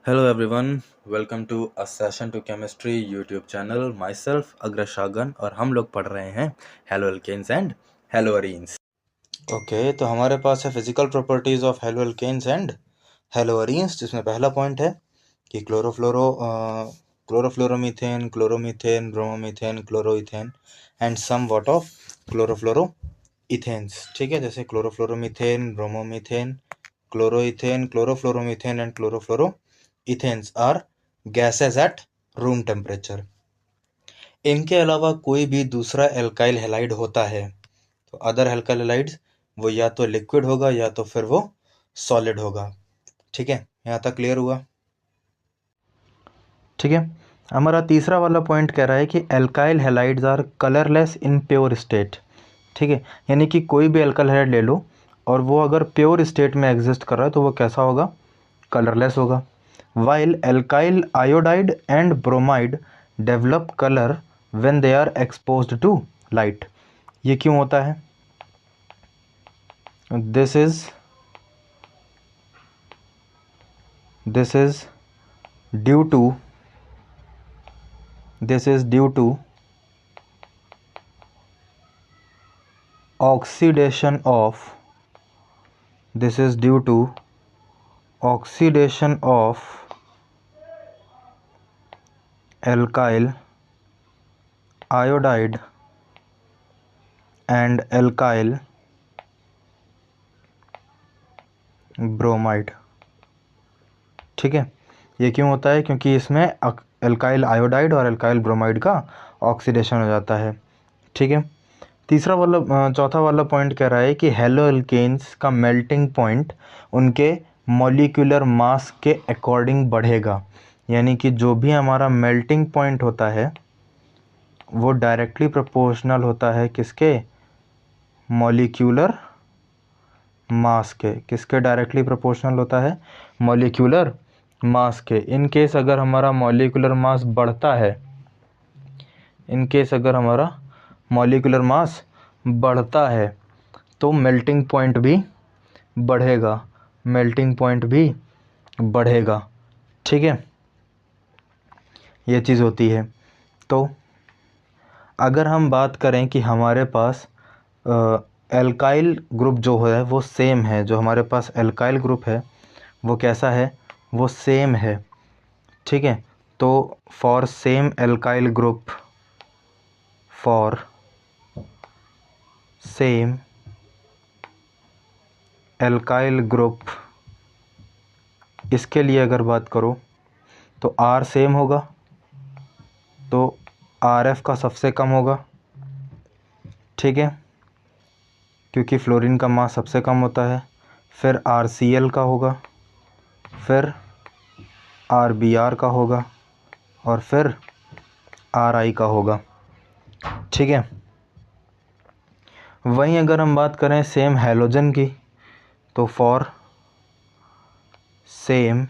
Hello everyone, welcome to a session to chemistry YouTube channel. Myself अग्रशागन और हम लोग पढ़ रहे हैं haloalkanes and haloarenes. Okay, तो हमारे पास है physical properties of haloalkanes and haloarenes, जिसमें पहला पॉइंट है कि chlorofluoromethane, chloromethane, bromomethane, chloroethane and some what of chlorofluoroethanes. ठीक है, जैसे chlorofluoromethane, bromomethane, chloroethane, chlorofluoromethane and chlorofluoroethanes are gases at room temperature. इनके अलावा कोई भी दूसरा एल्काइल हैलाइड होता है तो अदर एल्काइल हैलाइड्स वो या तो लिक्विड होगा या तो फिर वो सॉलिड होगा। ठीक है, यहाँ तक क्लियर हुआ? ठीक है, हमारा तीसरा वाला पॉइंट कह रहा है कि alkyl halides are colourless in pure state. ठीक है, यानी कि कोई भी एल्काइल हैलाइड ले लो और वो अगर प्योर स्टेट में एग्जिस्ट कर रहा है तो वो कैसा होगा? कलरलेस होगा। While alkyl iodide and bromide develop colour when they are exposed to light. ये क्यों होता है? This is due to oxidation of alkyl iodide and alkyl bromide। ठीक है, ये क्यों होता है? क्योंकि इसमें एल्काइल आयोडाइड और एल्काइल ब्रोमाइड का ऑक्सीडेशन हो जाता है। ठीक है, चौथा वाला पॉइंट कह रहा है कि हेलो एल्केन्स का मेल्टिंग पॉइंट उनके मॉलिक्यूलर मास के अकॉर्डिंग बढ़ेगा। यानी कि जो भी हमारा मेल्टिंग पॉइंट होता है वो डायरेक्टली प्रोपोर्शनल होता है किसके? मॉलिक्यूलर मास के। किसके डायरेक्टली प्रोपोर्शनल होता है? मॉलिक्यूलर मास के। इन केस अगर हमारा मॉलिक्यूलर मास बढ़ता है तो मेल्टिंग पॉइंट भी बढ़ेगा। ठीक है, ये चीज़ होती है। तो अगर हम बात करें कि हमारे पास एल्काइल ग्रुप जो है वो सेम है, जो हमारे पास एल्काइल ग्रुप है वो कैसा है? वो सेम है। ठीक है, तो फॉर सेम एल्काइल ग्रुप इसके लिए अगर बात करो तो R सेम होगा तो RF का सबसे कम होगा। ठीक है, क्योंकि फ्लोरीन का मास सबसे कम होता है। फिर RCl का होगा, फिर RBr का होगा और फिर RI का होगा। ठीक है, वहीं अगर हम बात करें सेम हैलोजन की तो फॉर सेम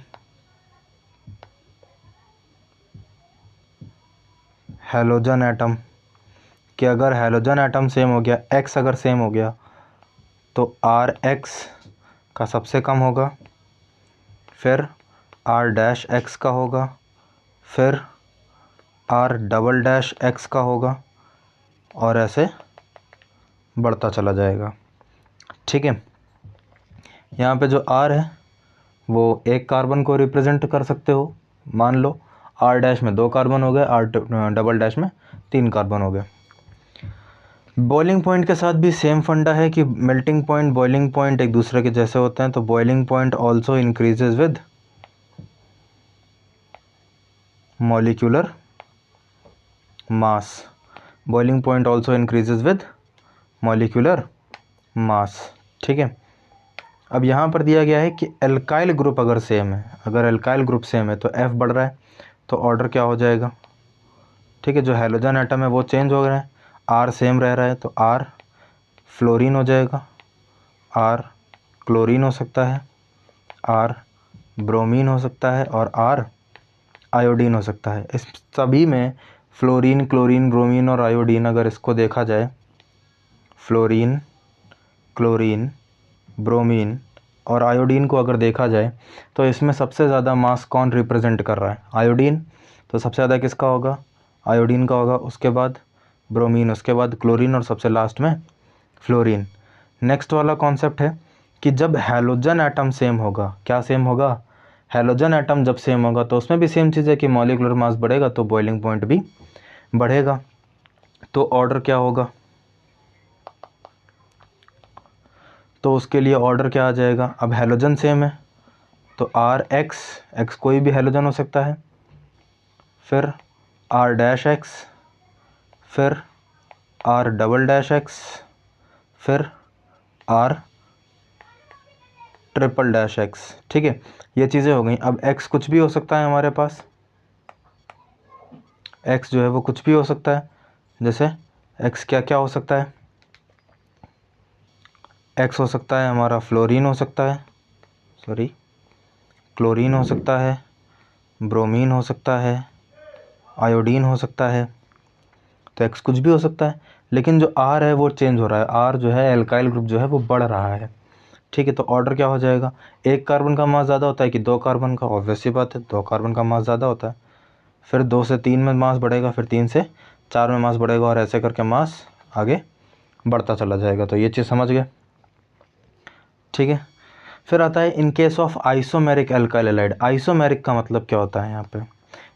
हैलोजन एटम कि अगर हैलोजन एटम सेम हो गया, X अगर सेम हो गया तो RX का सबसे कम होगा, फिर R-X का होगा, फिर R-X का होगा और ऐसे बढ़ता चला जाएगा। ठीक है, यहाँ पे जो R है वो एक कार्बन को रिप्रेजेंट कर सकते हो। मान लो R- में 2 कार्बन हो गए, R-, में 3 कार्बन हो गए। बॉइलिंग पॉइंट के साथ भी सेम फंडा है कि मेल्टिंग पॉइंट, बॉइलिंग पॉइंट एक दूसरे के जैसे होते हैं। तो boiling point also increases with molecular mass. Boiling point also increases with molecular mass. ठीक है, अब यहाँ पर दिया गया है कि एल्काइल ग्रुप अगर सेम है, तो F बढ़ रहा है तो ऑर्डर क्या हो जाएगा? ठीक है, जो हैलोजन एटम है वो चेंज हो रहा है, R सेम रह रहा है तो R फ्लोरीन हो जाएगा, R क्लोरीन हो सकता है, R ब्रोमीन हो सकता है और R आयोडीन हो सकता है। इस सभी में फ्लोरीन, क्लोरीन, ब्रोमीन और आयोडीन अगर इसको देखा जाए, फ्लोरीन, क्लोरीन, ब्रोमीन और आयोडीन को अगर देखा जाए तो इसमें सबसे ज़्यादा मास कौन रिप्रेजेंट कर रहा है? आयोडीन। तो सबसे ज़्यादा किसका होगा? आयोडीन का होगा, उसके बाद ब्रोमीन, उसके बाद क्लोरीन और सबसे लास्ट में फ्लोरीन। नेक्स्ट वाला कॉन्सेप्ट है कि जब हैलोजन एटम सेम होगा, क्या सेम होगा? हैलोजन एटम जब सेम होगा तो उसमें भी सेम चीज़ है कि मॉलिक्यूलर मास बढ़ेगा तो बॉइलिंग पॉइंट भी बढ़ेगा। तो ऑर्डर क्या होगा? तो उसके लिए ऑर्डर क्या आ जाएगा? अब हैलोजन सेम है तो आर एक्स कोई भी हैलोजन हो सकता है, फिर आर डैश एक्स, फिर आर डबल डैश एक्स, फिर आर ट्रिपल डैश एक्स। ठीक है, ये चीज़ें हो गई। अब एक्स कुछ भी हो सकता है हमारे पास, एक्स जो है वो कुछ भी हो सकता है। जैसे एक्स क्या क्या हो सकता है? एक्स हो सकता है हमारा फ्लोरीन हो सकता है, सॉरी क्लोरीन हो सकता है, ब्रोमीन हो सकता है, आयोडीन हो सकता है। तो एक्स कुछ भी हो सकता है, लेकिन जो आर है वो चेंज हो रहा है। आर जो है एल्काइल ग्रुप जो है वो बढ़ रहा है। ठीक है, तो ऑर्डर क्या हो जाएगा? एक कार्बन का मास ज़्यादा होता है कि दो कार्बन का? ऑब्वियस सी बात है, दो कार्बन का मास ज़्यादा होता है। फिर 2 से 3 में मास बढ़ेगा, फिर 3 से 4 में मास बढ़ेगा, और ऐसे करके मास आगे बढ़ता चला जाएगा। तो ये चीज़ समझ गए। ठीक है, फिर आता है इन case of isomeric alkyl halide. Isomeric का मतलब क्या होता है?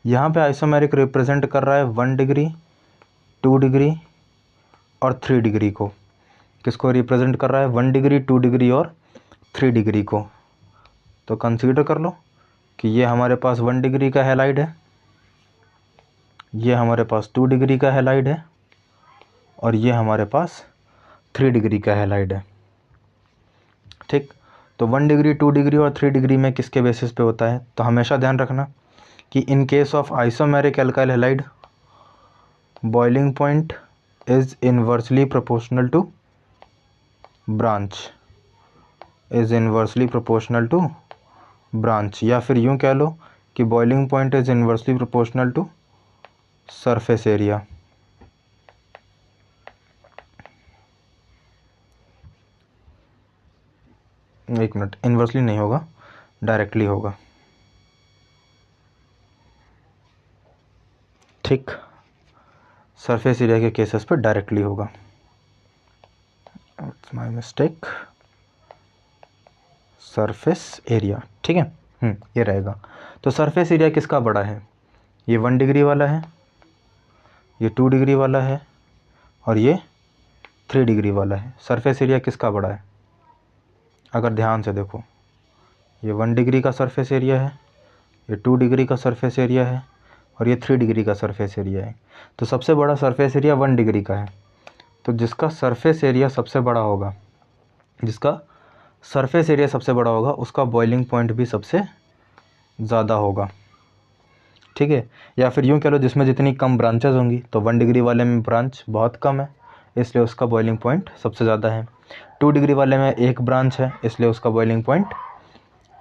यहाँ पे आइसोमेरिक रिप्रेजेंट कर रहा है 1 डिग्री, 2 डिग्री और 3 डिग्री को। किसको रिप्रेजेंट कर रहा है? 1 डिग्री, 2 डिग्री और 3 डिग्री को। तो कंसीडर कर लो कि ये हमारे पास 1 डिग्री का हैलाइड है, ये हमारे पास 2 डिग्री का हैलाइड है, और ये हमारे पास 3 डिग्री का हैलाइड है। ठीक, तो 1 डिग्री, 2 डिग्री और 3 डिग्री में किसके बेसिस पे होता है? तो हमेशा ध्यान रखना कि in case of isomeric alkyl halide boiling point is inversely proportional to branch, is inversely proportional to branch, या फिर यूं कह लो कि boiling point is inversely proportional to surface area. एक मिनट, इनवर्सली नहीं होगा, डायरेक्टली होगा। ठीक, सरफेस एरिया के केसेस पर डायरेक्टली होगा। It's my mistake, surface area. ठीक है, ये रहेगा। तो सरफेस एरिया किसका बड़ा है? ये 1 डिग्री वाला है, ये 2 डिग्री वाला है, और ये 3 डिग्री वाला है। सरफेस एरिया किसका बड़ा है? अगर ध्यान से देखो, ये 1 डिग्री का सरफेस एरिया है, ये 2 डिग्री का सरफेस एरिया है, और ये 3 डिग्री का सरफेस एरिया है। तो सबसे बड़ा सरफेस एरिया 1 डिग्री का है। तो जिसका सरफेस एरिया सबसे बड़ा होगा, जिसका सरफेस एरिया सबसे बड़ा होगा, उसका बॉइलिंग पॉइंट भी सबसे ज़्यादा होगा। ठीक है, या फिर यूँ कह लो जिसमें जितनी कम ब्रांचेस होंगी, तो 1 डिग्री वाले में ब्रांच बहुत कम है, इसलिए उसका बॉइलिंग पॉइंट सबसे ज़्यादा है। 2 डिग्री वाले में एक ब्रांच है, इसलिए उसका बॉइलिंग पॉइंट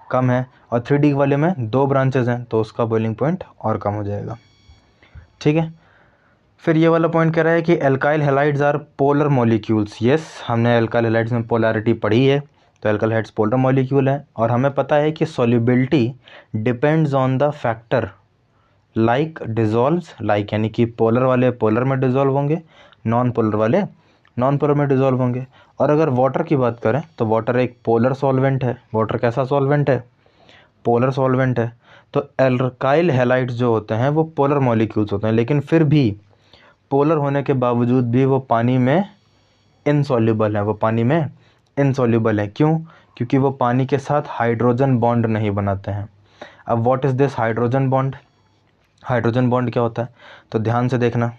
कम है, और 3 डिग्री वाले में 2 ब्रांचेस हैं, तो उसका बॉइलिंग पॉइंट और कम हो जाएगा। ठीक है, फिर ये वाला पॉइंट कह रहा है कि alkyl halides are polar molecules. Yes, हमने एल्काइल हैलाइड्स में पोलैरिटी पढ़ी है, तो एल्काइल हैलाइड्स पोलर मॉलिक्यूल है, और हमें पता है कि solubility depends on the factor like dissolves, like यानी कि पोलर वाले पोलर में डिज़ोल्व होंगे, नॉन पोलर वाले नॉन पोलर में डिज़ोल्व होंगे। और अगर वाटर की बात करें तो वाटर एक पोलर सॉल्वेंट है। वाटर कैसा सॉल्वेंट है? पोलर सॉल्वेंट है। तो एल्काइल हैलाइड्स जो होते हैं वो पोलर मॉलिक्यूल्स होते हैं, लेकिन फिर भी पोलर होने के बावजूद भी वो पानी में इनसॉल्युबल है, वो पानी में इनसॉल्युबल है। क्यों? क्योंकि वो पानी के साथ हाइड्रोजन बॉन्ड नहीं बनाते हैं। अब what is this hydrogen bond? Hydrogen bond क्या होता है? तो ध्यान से देखना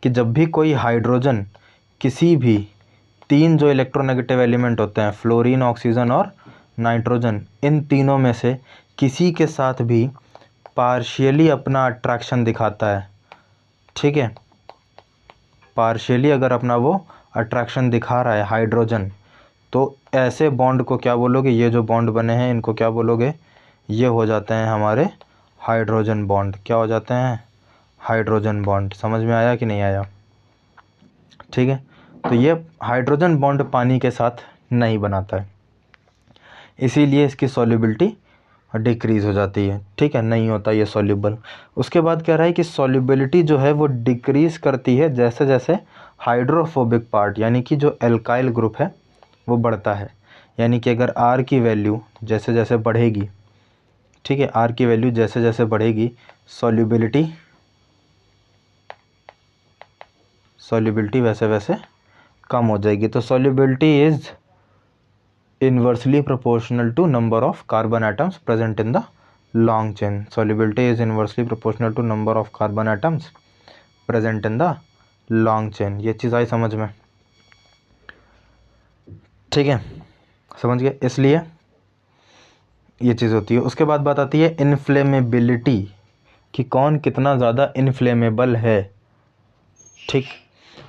कि जब भी कोई हाइड्रोजन किसी भी 3 जो इलेक्ट्रोनेगेटिव एलिमेंट होते हैं, फ्लोरीन, ऑक्सीजन और नाइट्रोजन, इन तीनों में से किसी के साथ भी पार्शियली अपना अट्रैक्शन दिखाता है, ठीक है, पार्शियली अगर अपना वो अट्रैक्शन दिखा रहा है हाइड्रोजन, तो ऐसे बॉन्ड को क्या बोलोगे? ये जो बॉन्ड बने हैं इनको क्या बोलोगे? ये हो जाते हैं हमारे हाइड्रोजन बॉन्ड। क्या हो जाते हैं? Hydrogen bond. समझ में आया कि नहीं आया? ठीक है, तो ये हाइड्रोजन बॉन्ड पानी के साथ नहीं बनाता है। इसीलिए इसकी सॉल्युबिलिटी डिक्रीज़ हो जाती है, ठीक है, नहीं होता ये सॉल्युबल। उसके बाद कह रहा है कि सॉल्युबिलिटी जो है वो डिक्रीज़ करती है जैसे जैसे हाइड्रोफोबिक पार्ट यानी कि जो एल्काइल ग्रुप है वो बढ़ता है। यानी कि अगर R की वैल्यू जैसे जैसे बढ़ेगी, ठीक है, R की वैल्यू जैसे जैसे बढ़ेगी सॉल्युबिलिटी वैसे वैसे कम हो जाएगी। तो solubility is inversely proportional to number of carbon atoms present in the long chain. Solubility is inversely proportional to number of carbon atoms present in the long chain. ये चीज़ आई समझ में, ठीक है, समझ गए, इसलिए ये चीज़ होती है। उसके बाद बात आती है इनफ्लेमेबिलिटी, कि कौन कितना ज़्यादा इनफ्लेमेबल है, ठीक।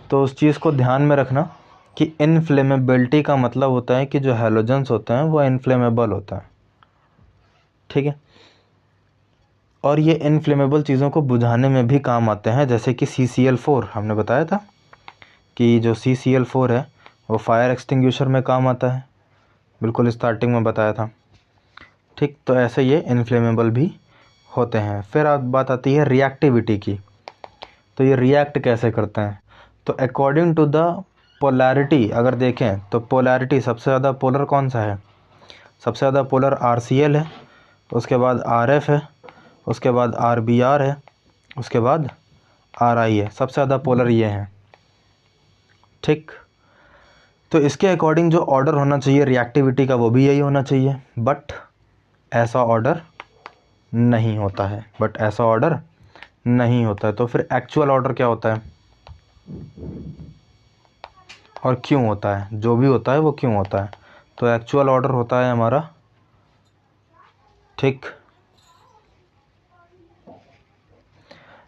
तो उस चीज़ को ध्यान में रखना कि इनफ्लेमेबिलिटी का मतलब होता है कि जो हैलोजेंस होते हैं वो इनफ्लेमेबल होता है, ठीक है। और ये इनफ्लेमेबल चीज़ों को बुझाने में भी काम आते हैं, जैसे कि CCl4 हमने बताया था कि जो CCl4 है वो फायर एक्सटिंग्विशर में काम आता है, बिल्कुल स्टार्टिंग में बताया था, ठीक। तो ऐसे ये इनफ्लेमेबल भी होते हैं। फिर बात आती है रिएक्टिविटी की, तो ये रिएक्ट कैसे करते हैं। तो अकॉर्डिंग टू द पोलैरिटी अगर देखें तो पोलैरिटी सबसे ज़्यादा पोलर कौन सा है, सबसे ज़्यादा पोलर RCl है, उसके बाद RF है, उसके बाद RBr है, उसके बाद RI है, सबसे ज़्यादा पोलर ये हैं, ठीक। तो इसके अकॉर्डिंग जो ऑर्डर होना चाहिए रिएक्टिविटी का वो भी यही होना चाहिए, बट ऐसा ऑर्डर नहीं होता है, तो फिर एक्चुअल ऑर्डर क्या होता है और क्यों होता है, जो भी होता है वो क्यों होता है। तो एक्चुअल ऑर्डर होता है हमारा, ठीक,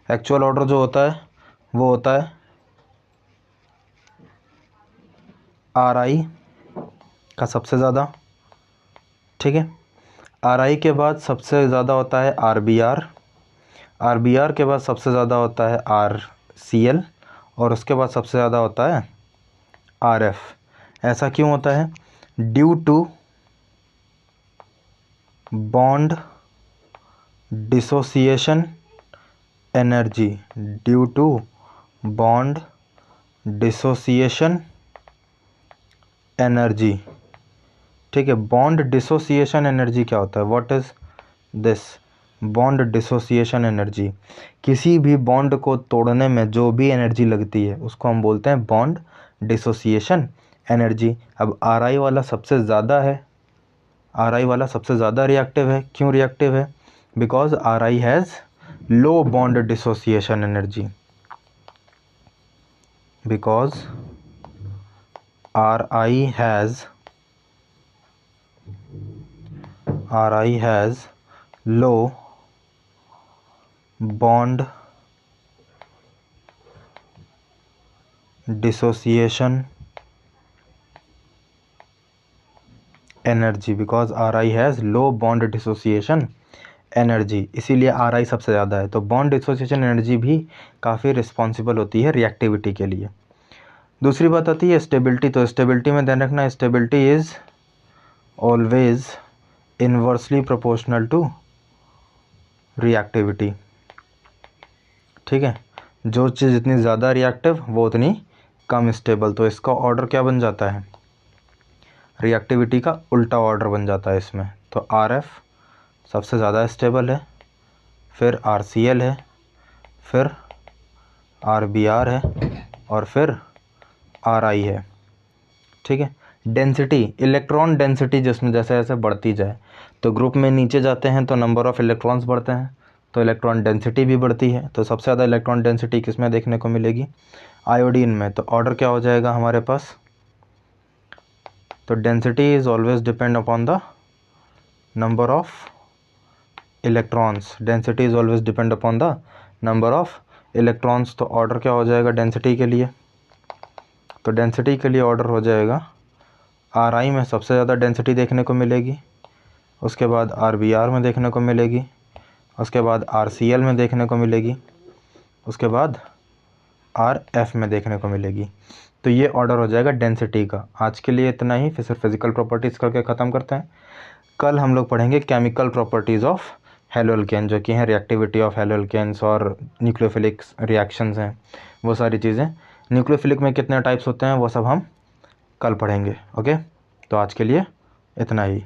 एक्चुअल ऑर्डर जो होता है वो होता है RI का सबसे ज़्यादा, ठीक है। RI के बाद सबसे ज़्यादा होता है RBr के बाद सबसे ज़्यादा होता है RCl और उसके बाद सबसे ज़्यादा होता है RF। ऐसा क्यों होता है, due to bond dissociation energy, due to bond dissociation energy, ठीक है। बॉन्ड डिसोसिएशन एनर्जी क्या होता है, what is this bond dissociation energy. किसी भी बॉन्ड को तोड़ने में जो भी एनर्जी लगती है उसको हम बोलते हैं बॉन्ड डिसोसिएशन एनर्जी। अब RI वाला सबसे ज़्यादा है, RI वाला सबसे ज़्यादा रिएक्टिव है। क्यों रिएक्टिव है, because RI has low bond dissociation energy, because RI has low bond dissociation energy, because RI has low bond dissociation energy, इसीलिए RI सबसे ज़्यादा है। तो बॉन्ड डिसोसिएशन एनर्जी भी काफ़ी रिस्पॉन्सिबल होती है रिएक्टिविटी के लिए। दूसरी बात आती है स्टेबिलिटी। तो स्टेबिलिटी में ध्यान रखना, stability is always inversely proportional to reactivity, ठीक है। जो चीज़ जितनी ज़्यादा रिएक्टिव वो उतनी कम स्टेबल। तो इसका ऑर्डर क्या बन जाता है, रिएक्टिविटी का उल्टा ऑर्डर बन जाता है इसमें। तो RF सबसे ज़्यादा स्टेबल है, फिर RCl है, फिर RBr है और फिर RI है, ठीक है। डेंसिटी, इलेक्ट्रॉन डेंसिटी जिसमें जैसे जैसे बढ़ती जाए तो ग्रुप में नीचे जाते हैं तो नंबर ऑफ़ इलेक्ट्रॉन्स बढ़ते हैं तो इलेक्ट्रॉन डेंसिटी भी बढ़ती है। तो सबसे ज़्यादा इलेक्ट्रॉन डेंसिटी किस में देखने को मिलेगी, आयोडीन में। तो ऑर्डर क्या हो जाएगा हमारे पास, तो density is always depend upon the number of electrons, density is always depend upon the number of electrons. तो ऑर्डर क्या हो जाएगा डेंसिटी के लिए, तो डेंसिटी के लिए ऑर्डर हो जाएगा RI में सबसे ज़्यादा डेंसिटी देखने को मिलेगी, उसके बाद RBr में देखने को मिलेगी, उसके बाद RCl में देखने को मिलेगी, उसके बाद RF में देखने को मिलेगी। तो ये ऑर्डर हो जाएगा डेंसिटी का। आज के लिए इतना ही, फिर फिजिकल प्रॉपर्टीज़ करके ख़त्म करते हैं। कल हम लोग पढ़ेंगे केमिकल प्रॉपर्टीज़ ऑफ हेलोअल्केन, जो कि हैं रिएक्टिविटी ऑफ हेलोअल्केन्स और न्यूक्लियोफिलिक रिएक्शंस हैं, वो सारी चीज़ें। न्यूक्लियोफिलिक में कितने टाइप्स होते हैं वो सब हम कल पढ़ेंगे। ओके, तो आज के लिए इतना ही।